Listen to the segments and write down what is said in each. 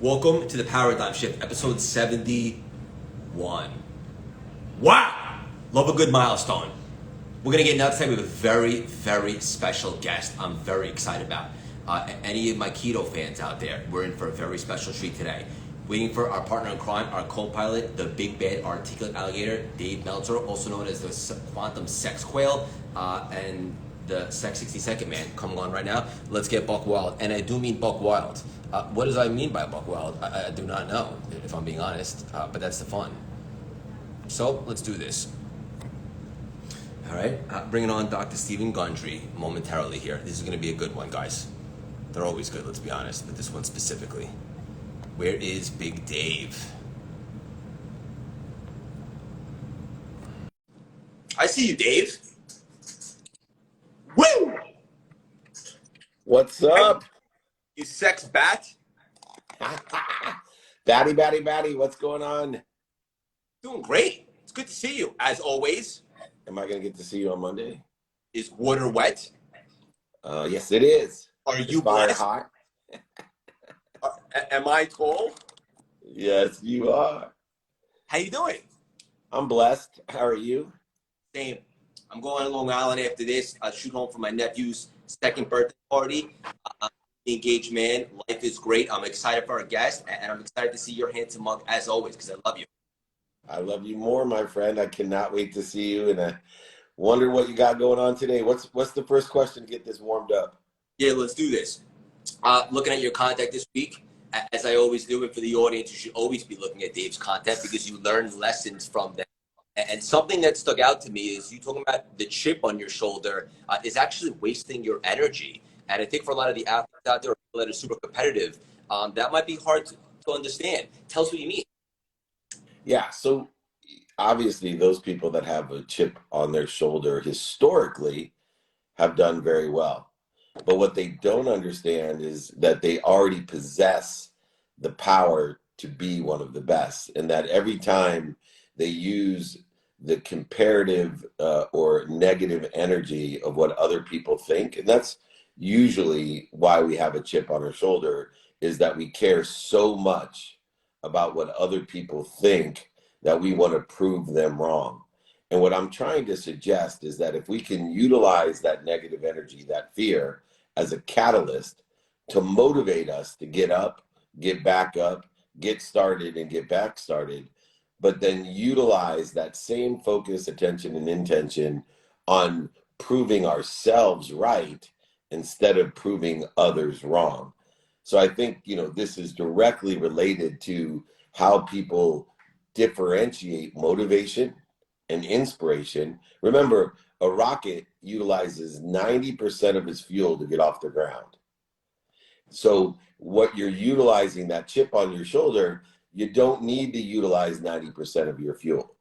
Welcome to the Paradigm Shift, episode 71. Wow! Love a good milestone. We're going to get into today with a very, very special guest I'm very excited about. Any of my keto fans out there, we're in for a very special treat today. Waiting for our partner in crime, our co-pilot, the big bad articulate alligator, David Meltzer, also known as the quantum sex quail, and the Sex 60-second man coming on right now. Let's get buck wild. And I do mean buck wild. What does I mean by buck wild? I do not know, if I'm being honest, but that's the fun. So let's do this. All right, bringing on Dr. Stephen Gundry momentarily here. This is going to be a good one, guys. They're always good, let's be honest, but this one specifically. Where is Big Dave? I see you, Dave. Woo! What's up? You sex bat? Batty, what's going on? Doing great. It's good to see you, as always. Am I going to get to see you on Monday? Is water wet? Yes, it is. Are you fire blessed? hot? Am I tall? Yes, you are. How you doing? I'm blessed. How are you? Same. I'm going to Long Island after this. I'll shoot home for my nephew's second birthday party. Engaged man. Life is great. I'm excited for our guest, and I'm excited to see your handsome mug as always because I love you. I love you more, my friend. I cannot wait to see you, and I wonder what you got going on today. What's the first question to get this warmed up? Yeah, let's do this. Looking at your content this week, as I always do, and for the audience, you should always be looking at Dave's content because you learn lessons from them. And something that stuck out to me is you talking about the chip on your shoulder is actually wasting your energy. And I think for a lot of the athletes out there that are super competitive, that might be hard to understand. Tell us what you mean. Yeah, so obviously those people that have a chip on their shoulder historically have done very well. But what they don't understand is that they already possess the power to be one of the best, and that every time they use the comparative or negative energy of what other people think, and that's usually why we have a chip on our shoulder, is that we care so much about what other people think that we want to prove them wrong. And what I'm trying to suggest is that if we can utilize that negative energy, that fear, as a catalyst to motivate us to get up, get back up, get started, and get back started, but then utilize that same focus, attention, and intention on proving ourselves right instead of proving others wrong. So I think, this is directly related to how people differentiate motivation and inspiration. Remember, a rocket utilizes 90% of its fuel to get off the ground. So what you're utilizing, that chip on your shoulder, you don't need to utilize 90% of your fuel.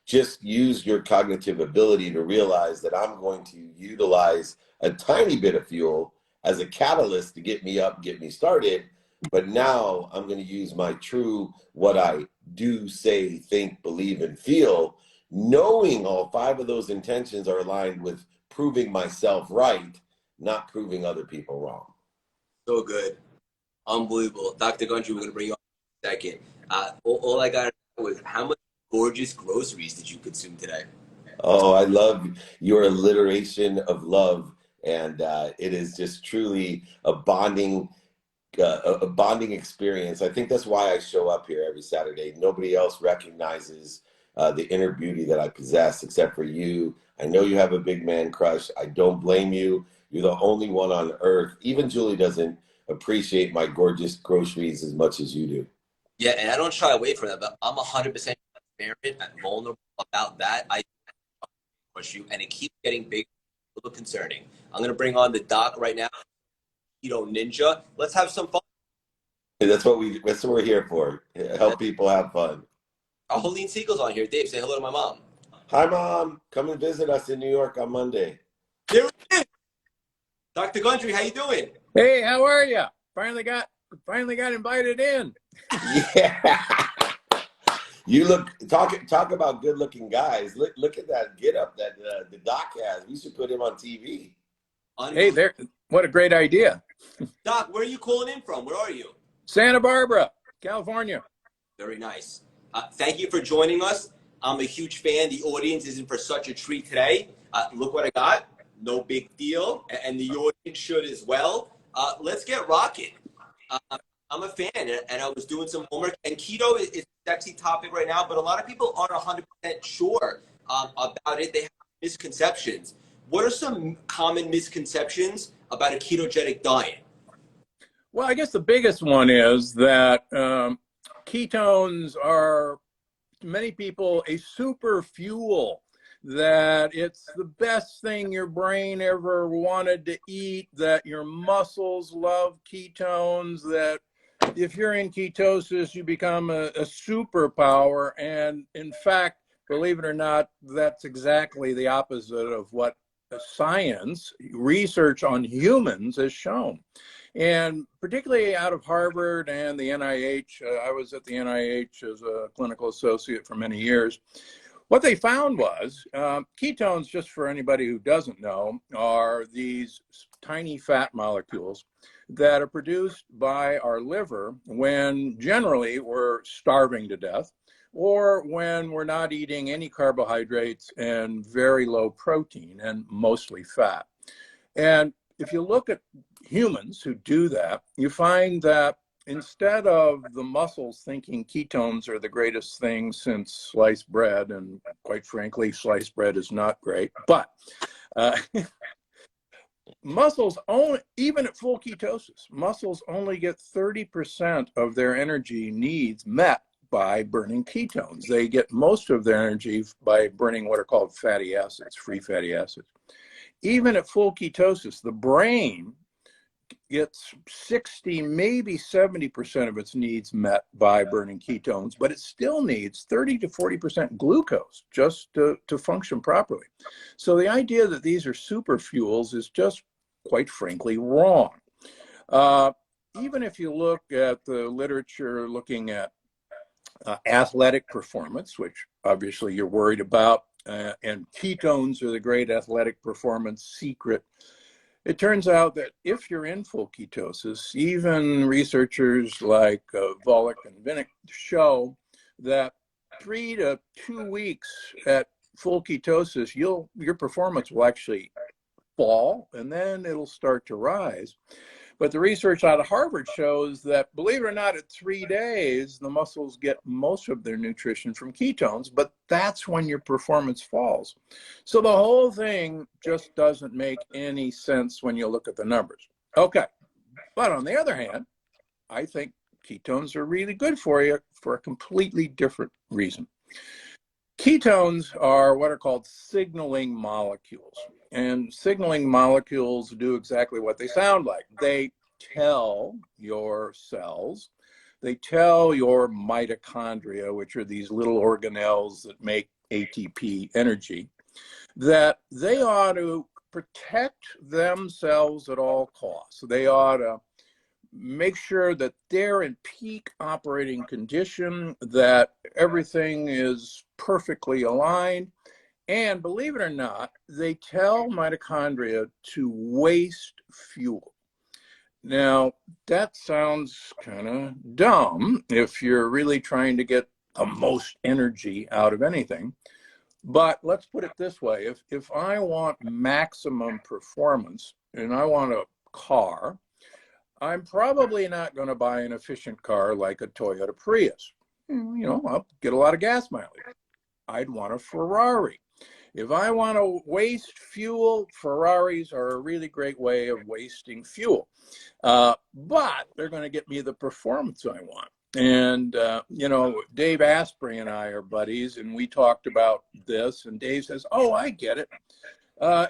Just use your cognitive ability to realize that I'm going to utilize a tiny bit of fuel as a catalyst to get me up, get me started. But now I'm going to use my true, what I do, say, think, believe, and feel, knowing all 5 of those intentions are aligned with proving myself right, not proving other people wrong. So good. Unbelievable. Dr. Gundry, we're going to bring you on in a second. All I got to know was how much gorgeous groceries did you consume today? Oh, I love your alliteration of love. And it is just truly a bonding experience. I think that's why I show up here every Saturday. Nobody else recognizes the inner beauty that I possess except for you. I know you have a big man crush. I don't blame you. You're the only one on earth. Even Julie doesn't appreciate my gorgeous groceries as much as you do. Yeah, and I don't shy away from that, but I'm 100% transparent and vulnerable about that. I push you, and it keeps getting big, a little concerning. I'm going to bring on the doc right now, Keto Ninja. Let's have some fun. That's what we're here for. Help people have fun. Arlene Siegel's on here. Dave, say hello to my mom. Hi, Mom. Come and visit us in New York on Monday. There it is. Dr. Gundry, how you doing? Hey, how are you? Finally got invited in. Yeah. You talk about good-looking guys. Look at that get-up that the doc has. We should put him on TV. Hey, what a great idea. Doc, where are you calling in from? Where are you? Santa Barbara. California. Very nice. Thank you for joining us. I'm a huge fan. The audience is in for such a treat today. Look what I got. No big deal. And the audience should as well. Let's get rocking. I'm a fan, and I was doing some homework. And keto is a sexy topic right now, but a lot of people aren't 100% sure about it. They have misconceptions. What are some common misconceptions about a ketogenic diet? Well, I guess the biggest one is that ketones are, to many people, a super fuel, that it's the best thing your brain ever wanted to eat, that your muscles love ketones, that if you're in ketosis, you become a superpower. And in fact, believe it or not, that's exactly the opposite of what science, research on humans has shown. And particularly out of Harvard and the NIH, I was at the NIH as a clinical associate for many years. What they found was ketones, just for anybody who doesn't know, are these tiny fat molecules that are produced by our liver when generally we're starving to death, or when we're not eating any carbohydrates and very low protein and mostly fat. And if you look at humans who do that, you find that instead of the muscles thinking ketones are the greatest thing since sliced bread, and quite frankly, sliced bread is not great, but muscles only, even at full ketosis, muscles only get 30% of their energy needs met by burning ketones. They get most of their energy by burning what are called fatty acids, free fatty acids. Even at full ketosis, the brain gets 60, maybe 70% of its needs met by burning ketones, but it still needs 30 to 40% glucose just to function properly. So the idea that these are super fuels is just, quite frankly, wrong. Even if you look at the literature looking at athletic performance, which obviously you're worried about, and ketones are the great athletic performance secret. It turns out that if you're in full ketosis, even researchers like Volek and Vinnick show that 3 to 2 weeks at full ketosis, your performance will actually fall, and then it'll start to rise. But the research out of Harvard shows that, believe it or not, at 3 days, the muscles get most of their nutrition from ketones, but that's when your performance falls. So the whole thing just doesn't make any sense when you look at the numbers. Okay, but on the other hand, I think ketones are really good for you for a completely different reason. Ketones are what are called signaling molecules. And signaling molecules do exactly what they sound like. They tell your cells, they tell your mitochondria, which are these little organelles that make ATP energy, that they ought to protect themselves at all costs. They ought to make sure that they're in peak operating condition, that everything is perfectly aligned. And believe it or not, they tell mitochondria to waste fuel. Now, that sounds kind of dumb if you're really trying to get the most energy out of anything. But let's put it this way. If I want maximum performance and I want a car, I'm probably not going to buy an efficient car like a Toyota Prius. I'll get a lot of gas mileage. I'd want a Ferrari. If I want to waste fuel, Ferraris are a really great way of wasting fuel. But they're going to get me the performance I want. And, Dave Asprey and I are buddies, and we talked about this, and Dave says, oh, I get it.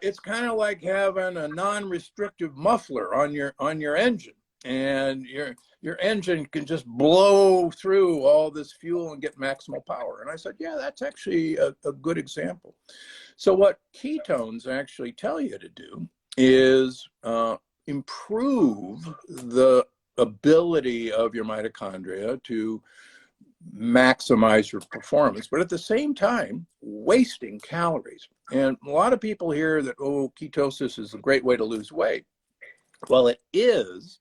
It's kind of like having a non-restrictive muffler on your engine, and your engine can just blow through all this fuel and get maximal power. And I said, yeah, that's actually a good example. So what ketones actually tell you to do is improve the ability of your mitochondria to maximize your performance, but at the same time, wasting calories. And a lot of people hear that, oh, ketosis is a great way to lose weight. Well, it is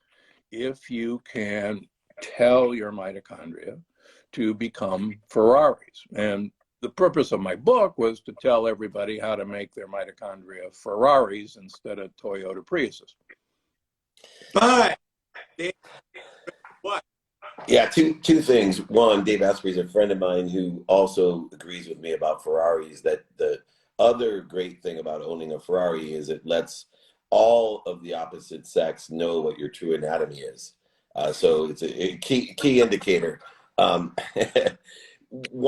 if you can tell your mitochondria to become Ferraris. And the purpose of my book was to tell everybody how to make their mitochondria Ferraris instead of Toyota Priuses. But what? Yeah, two things. One, Dave Asprey is a friend of mine who also agrees with me about Ferraris, that the other great thing about owning a Ferrari is it lets all of the opposite sex know what your true anatomy is. So it's a key indicator. One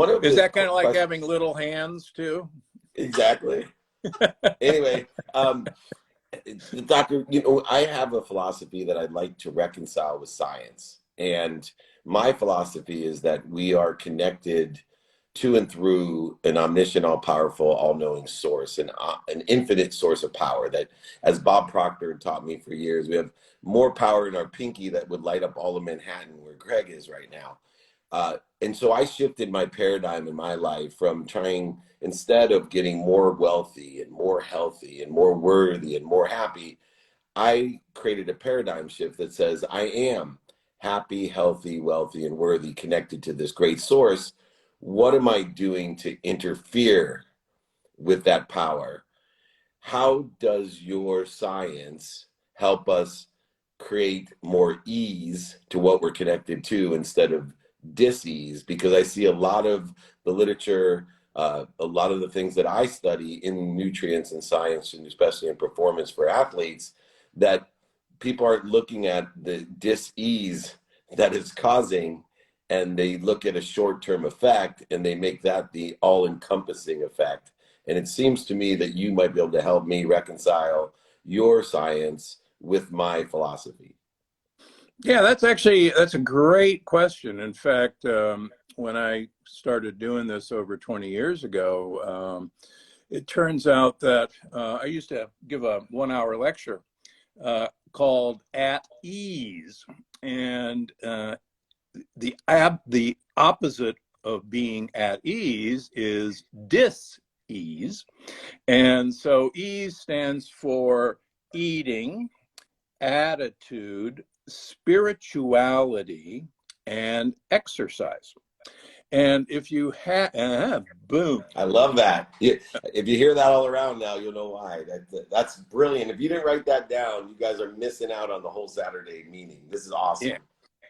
of Is the that kind of like questions, having little hands too? exactly. Anyway, Doctor, I have a philosophy that I'd like to reconcile with science. And my philosophy is that we are connected to and through an omniscient, all-powerful, all-knowing source, an infinite source of power that, as Bob Proctor taught me for years, we have more power in our pinky that would light up all of Manhattan where Greg is right now. And so I shifted my paradigm in my life from trying, instead of getting more wealthy and more healthy and more worthy and more happy, I created a paradigm shift that says I am happy, healthy, wealthy, and worthy, connected to this great source. What am I doing to interfere with that power? How does your science help us create more ease to what we're connected to instead of dis-ease? Because I see a lot of the literature, a lot of the things that I study in nutrients and science, and especially in performance for athletes, that people aren't looking at the dis-ease that it's causing, and they look at a short-term effect and they make that the all-encompassing effect. And it seems to me that you might be able to help me reconcile your science with my philosophy. Yeah, that's a great question. In fact, when I started doing this over 20 years ago, it turns out that I used to give a 1-hour lecture called At Ease. And the opposite of being at ease is dis-ease. And so ease stands for eating, attitude, spirituality, and exercise. And if you have, boom. I love that. If you hear that all around now, you'll know why. That's brilliant. If you didn't write that down, you guys are missing out on the whole Saturday meeting. This is awesome. Yeah.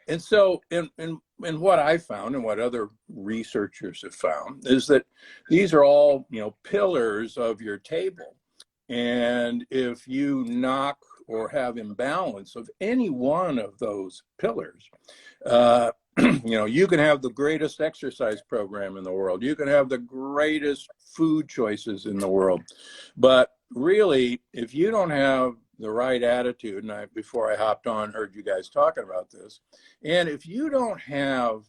And so, in what I found and what other researchers have found is that these are all, pillars of your table. And if you knock or have imbalance of any one of those pillars, you can have the greatest exercise program in the world. You can have the greatest food choices in the world. But really, if you don't have the right attitude, and before I hopped on, heard you guys talking about this, and if you don't have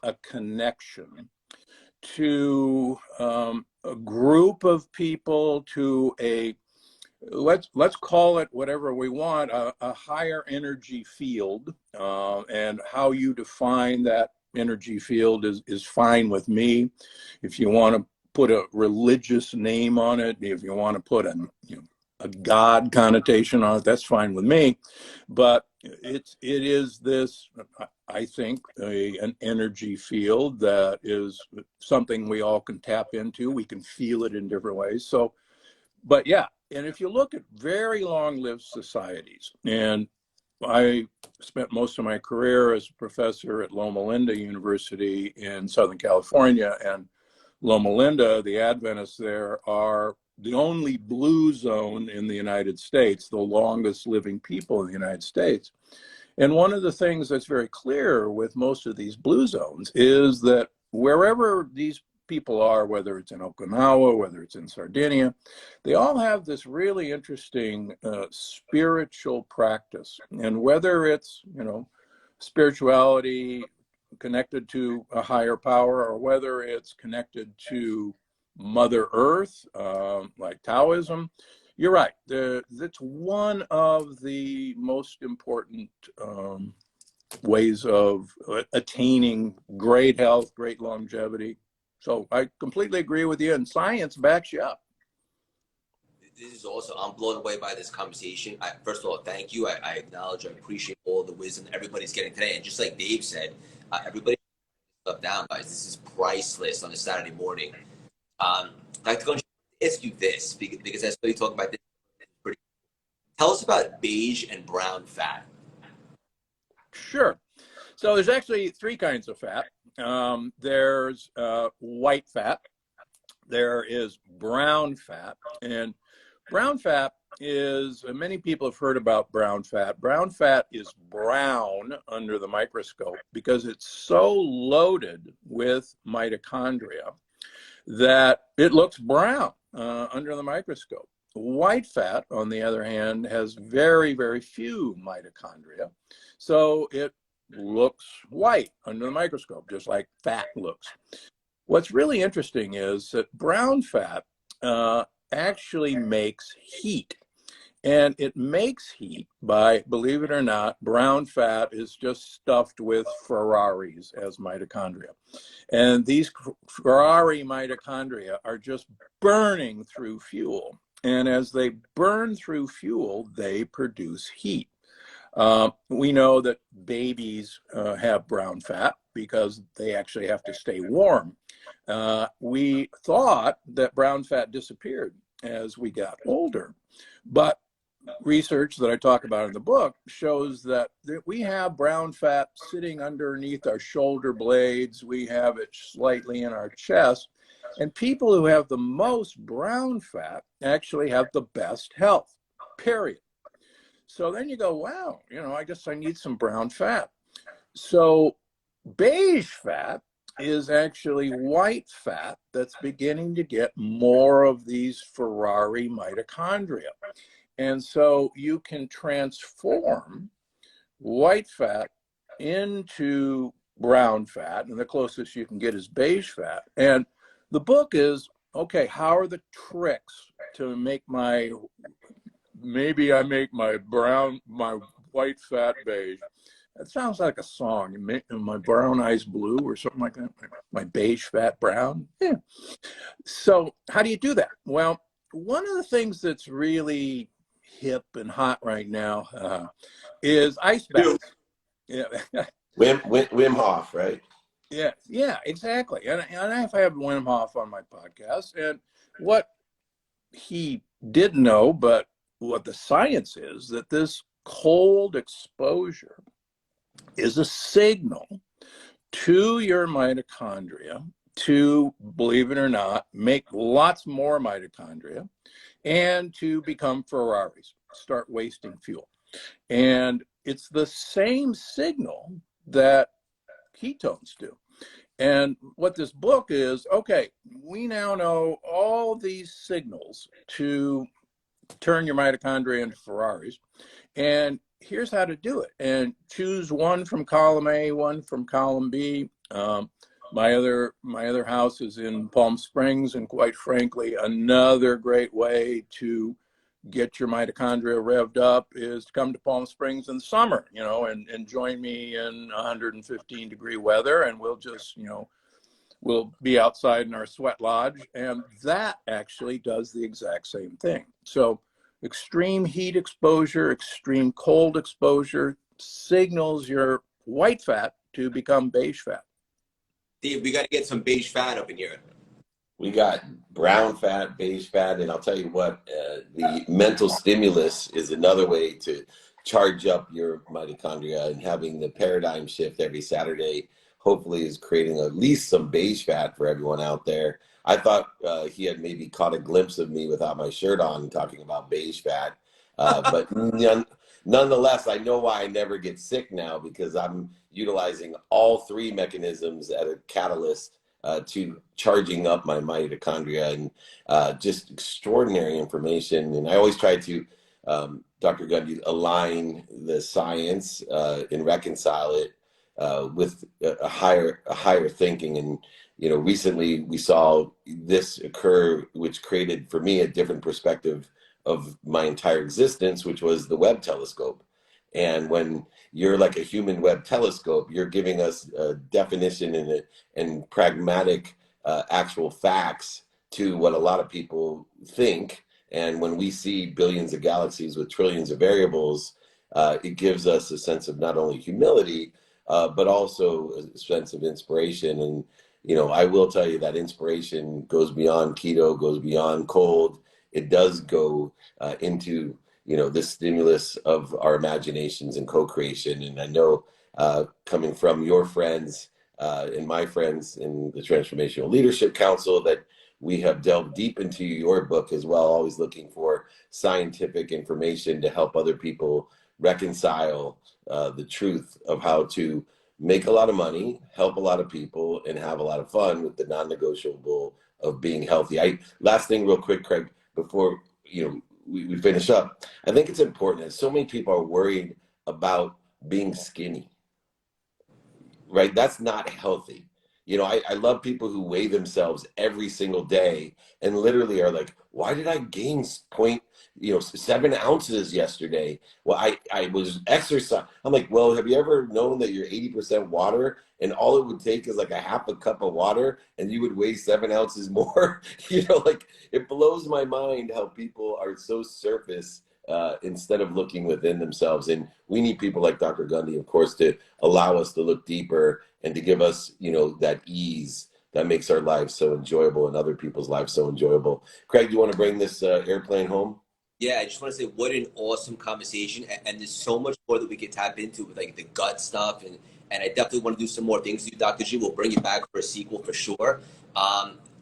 a connection to a group of people, to let's call it whatever we want, a higher energy field, and how you define that energy field is fine with me. If you want to put a religious name on it, if you want to put a God connotation on it, that's fine with me. But it is this, I think, an energy field that is something we all can tap into. We can feel it in different ways. So, but yeah, and if you look at very long-lived societies, and I spent most of my career as a professor at Loma Linda University in Southern California, and Loma Linda, the Adventists there are the only blue zone in the United States, the longest living people in the United States. And one of the things that's very clear with most of these blue zones is that wherever these people are, whether it's in Okinawa, whether it's in Sardinia, they all have this really interesting spiritual practice. And whether it's, spirituality connected to a higher power, or whether it's connected to Mother Earth, like Taoism, you're right. That's one of the most important ways of attaining great health, great longevity. So I completely agree with you, and science backs you up. This is also, I'm blown away by this conversation. First of all, thank you. I acknowledge, I appreciate all the wisdom everybody's getting today. And just like Dave said, everybody stuff down, guys. This is priceless on a Saturday morning. Dr. Gundry, ask you this because I saw you talk about this. Tell us about beige and brown fat. Sure. So there's actually three kinds of fat. There's white fat. There is brown fat. And brown fat is, many people have heard about brown fat. Brown fat is brown under the microscope because it's so loaded with mitochondria that it looks brown under the microscope. White fat, on the other hand, has very, very few mitochondria. So it looks white under the microscope, just like fat looks. What's really interesting is that brown fat actually makes heat. And it makes heat by, believe it or not, brown fat is just stuffed with Ferraris as mitochondria. And these Ferrari mitochondria are just burning through fuel. And as they burn through fuel, they produce heat. We know that babies have brown fat because they actually have to stay warm. We thought that brown fat disappeared as we got older, but research that I talk about in the book shows that we have brown fat sitting underneath our shoulder blades. We have it slightly in our chest. And people who have the most brown fat actually have the best health, period. So then you go, wow, I guess I need some brown fat. So beige fat is actually white fat that's beginning to get more of these Ferrari mitochondria. And so you can transform white fat into brown fat, and the closest you can get is beige fat. And the book is, okay, how are the tricks to make maybe I make my white fat beige. That sounds like a song. My brown eyes blue or something like that. My beige fat brown. Yeah. So how do you do that? Well, one of the things that's really hip and hot right now is ice baths. Yeah. Wim Hof, right? Yeah, exactly. And I've had Wim Hof on my podcast, and what he didn't know, but what the science is, that this cold exposure is a signal to your mitochondria to, believe it or not, make lots more mitochondria and to become Ferraris, start wasting fuel. And it's the same signal that ketones do. And what this book is, okay, we now know all these signals to turn your mitochondria into Ferraris, and here's how to do it. And choose one from column A, one from column B. My other house is in Palm Springs, and quite frankly, another great way to get your mitochondria revved up is to come to Palm Springs in the summer, and join me in 115-degree weather, and we'll just, we'll be outside in our sweat lodge, and that actually does the exact same thing. So extreme heat exposure, extreme cold exposure signals your white fat to become beige fat. Dave, we got to get some beige fat up in here. We got brown fat, beige fat, and I'll tell you what, the mental stimulus is another way to charge up your mitochondria, and having the paradigm shift every Saturday hopefully is creating at least some beige fat for everyone out there. I thought he had maybe caught a glimpse of me without my shirt on talking about beige fat, but nonetheless, I know why I never get sick now, because I'm utilizing all three mechanisms at a catalyst to charging up my mitochondria, and just extraordinary information. And I always try to, Dr. Gundry, align the science and reconcile it with a higher thinking. And recently we saw this occur, which created for me a different perspective of my entire existence, which was the Webb telescope. And when you're like a human Webb telescope, you're giving us a definition and pragmatic actual facts to what a lot of people think And when we see billions of galaxies with trillions of variables, it gives us a sense of not only humility, but also a sense of inspiration. And, you know, I will tell you that inspiration goes beyond keto, goes beyond cold. It does go into, you know, this stimulus of our imaginations and co-creation. And I know coming from your friends and my friends in the Transformational Leadership Council that we have delved deep into your book as well, always looking for scientific information to help other people reconcile the truth of how to make a lot of money, help a lot of people, and have a lot of fun with the non-negotiable of being healthy. Last thing real quick, Craig, before we finish up, I think it's important that so many people are worried about being skinny, right? That's not healthy. You know, I love people who weigh themselves every single day and literally are like, why did I gain 7 ounces yesterday? Well, I was exercising. I'm like, well, have you ever known that you're 80% water and all it would take is like a half a cup of water and you would weigh 7 ounces more? Like it blows my mind how people are so surface instead of looking within themselves. And we need people like Dr. Gundry, of course, to allow us to look deeper and to give us, that ease that makes our lives so enjoyable and other people's lives so enjoyable. Craig, do you want to bring this airplane home? Yeah, I just want to say what an awesome conversation, and there's so much more that we could tap into with like the gut stuff, and I definitely want to do some more things with you, Dr. G. We'll bring you back for a sequel for sure.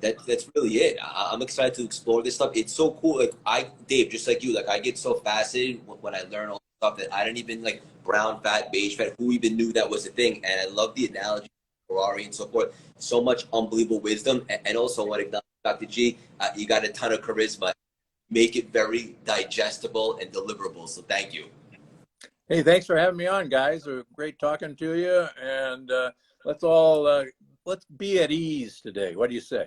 That's really it. I'm excited to explore this stuff. It's so cool. Like Dave, just like you, like I get so fascinated when I learn all this stuff that I didn't even like brown fat, beige fat. Who even knew that was a thing? And I love the analogy, Ferrari and so forth. So much unbelievable wisdom, and also what Dr. G, you got a ton of charisma. Make it very digestible and deliverable. So thank you. Hey, thanks for having me on, guys. Great talking to you. And let's be at ease today. What do you say?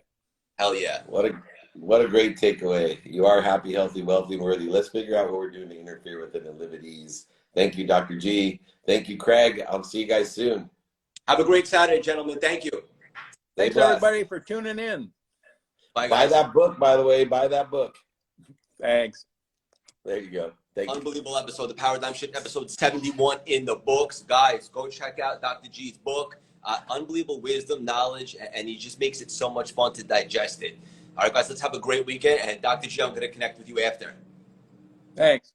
Hell yeah. What a great takeaway. You are happy, healthy, wealthy, and worthy. Let's figure out what we're doing to interfere with it and live at ease. Thank you, Dr. G. Thank you, Craig. I'll see you guys soon. Have a great Saturday, gentlemen. Thank you. Thanks, everybody, for tuning in. Bye, guys. Buy that book, by the way. Buy that book. Thanks. There you go. Thank you. Unbelievable episode. The Paradigm Shift, episode 71 in the books. Guys, go check out Dr. G's book. Unbelievable wisdom, knowledge, and he just makes it so much fun to digest it. All right, guys, let's have a great weekend. And Dr. G, I'm going to connect with you after. Thanks.